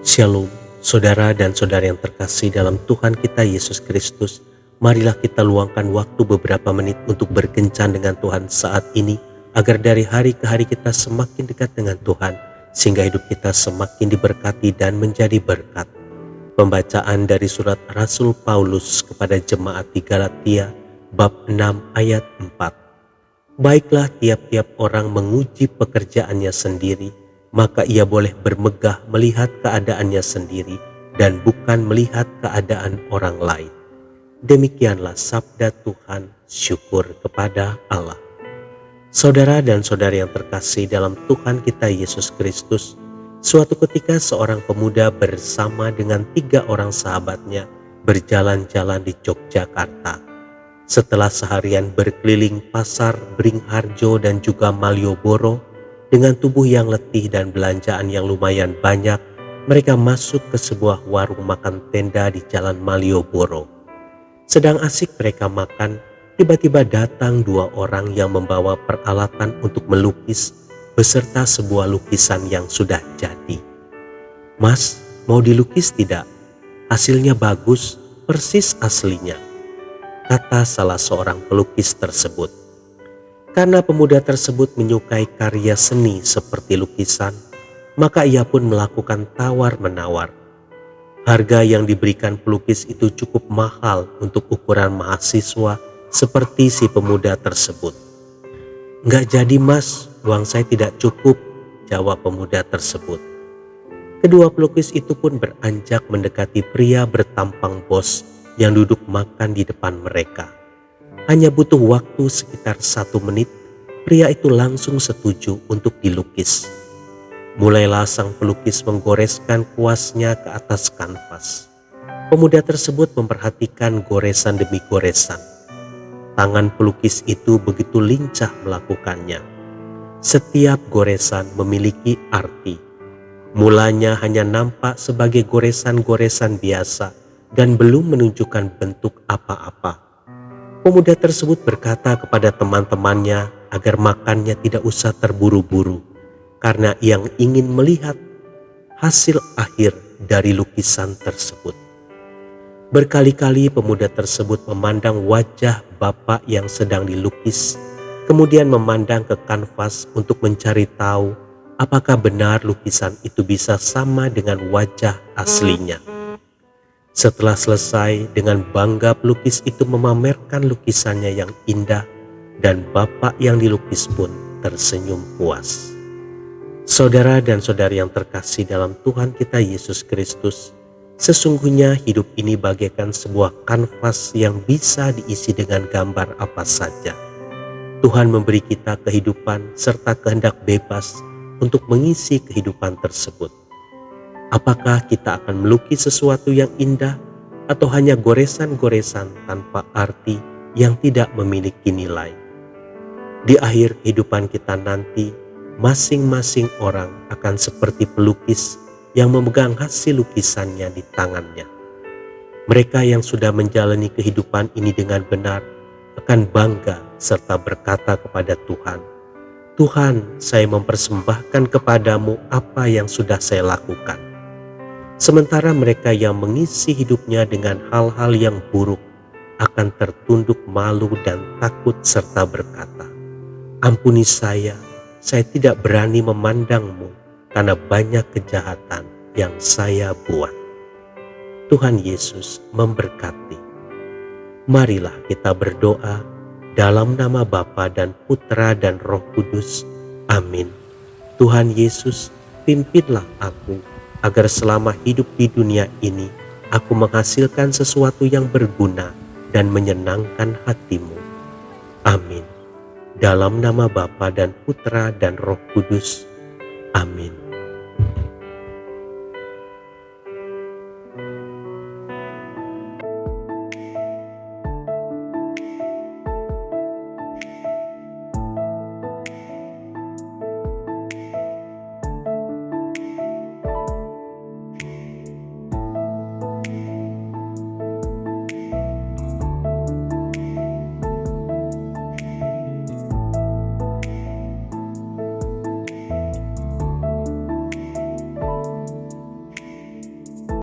Shalom, saudara dan saudara yang terkasih dalam Tuhan kita Yesus Kristus. Marilah kita luangkan waktu beberapa menit untuk berkencan dengan Tuhan saat ini, agar dari hari ke hari kita semakin dekat dengan Tuhan, sehingga hidup kita semakin diberkati dan menjadi berkat. Pembacaan dari surat Rasul Paulus kepada jemaat di Galatia, bab 6 ayat 4. Baiklah, tiap-tiap orang menguji pekerjaannya sendiri, maka ia boleh bermegah melihat keadaannya sendiri dan bukan melihat keadaan orang lain. Demikianlah sabda Tuhan, syukur kepada Allah. Saudara dan saudari yang terkasih dalam Tuhan kita Yesus Kristus, suatu ketika seorang pemuda bersama dengan 3 orang sahabatnya berjalan-jalan di Yogyakarta. Setelah seharian berkeliling pasar Beringharjo dan juga Malioboro, dengan tubuh yang letih dan belanjaan yang lumayan banyak, mereka masuk ke sebuah warung makan tenda di Jalan Malioboro. Sedang asik mereka makan, tiba-tiba datang 2 orang yang membawa peralatan untuk melukis beserta sebuah lukisan yang sudah jadi. "Mas, mau dilukis tidak? Hasilnya bagus, persis aslinya," kata salah seorang pelukis tersebut. Karena pemuda tersebut menyukai karya seni seperti lukisan, maka ia pun melakukan tawar-menawar. Harga yang diberikan pelukis itu cukup mahal untuk ukuran mahasiswa seperti si pemuda tersebut. "Nggak jadi mas, uang saya tidak cukup," jawab pemuda tersebut. Kedua pelukis itu pun beranjak mendekati pria bertampang bos yang duduk makan di depan mereka. Hanya butuh waktu sekitar 1 menit, pria itu langsung setuju untuk dilukis. Mulailah sang pelukis menggoreskan kuasnya ke atas kanvas. Pemuda tersebut memperhatikan goresan demi goresan. Tangan pelukis itu begitu lincah melakukannya. Setiap goresan memiliki arti. Mulanya hanya nampak sebagai goresan-goresan biasa dan belum menunjukkan bentuk apa-apa. Pemuda tersebut berkata kepada teman-temannya agar makannya tidak usah terburu-buru, karena yang ingin melihat hasil akhir dari lukisan tersebut. Berkali-kali pemuda tersebut memandang wajah bapak yang sedang dilukis, kemudian memandang ke kanvas untuk mencari tahu apakah benar lukisan itu bisa sama dengan wajah aslinya. Setelah selesai, dengan bangga pelukis itu memamerkan lukisannya yang indah, dan bapak yang dilukis pun tersenyum puas. Saudara dan saudari yang terkasih dalam Tuhan kita Yesus Kristus, sesungguhnya hidup ini bagaikan sebuah kanvas yang bisa diisi dengan gambar apa saja. Tuhan memberi kita kehidupan serta kehendak bebas untuk mengisi kehidupan tersebut. Apakah kita akan melukis sesuatu yang indah atau hanya goresan-goresan tanpa arti yang tidak memiliki nilai? Di akhir kehidupan kita nanti, masing-masing orang akan seperti pelukis yang memegang hasil lukisannya di tangannya. Mereka yang sudah menjalani kehidupan ini dengan benar akan bangga serta berkata kepada Tuhan, "Tuhan, saya mempersembahkan kepadamu apa yang sudah saya lakukan." Sementara mereka yang mengisi hidupnya dengan hal-hal yang buruk akan tertunduk malu dan takut serta berkata, "Ampuni saya tidak berani memandangmu karena banyak kejahatan yang saya buat." Tuhan Yesus memberkati. Marilah kita berdoa dalam nama Bapa dan Putra dan Roh Kudus. Amin. Tuhan Yesus, pimpinlah aku agar selama hidup di dunia ini aku menghasilkan sesuatu yang berguna dan menyenangkan hati-Mu. Amin. Dalam nama Bapa dan Putra dan Roh Kudus. Amin.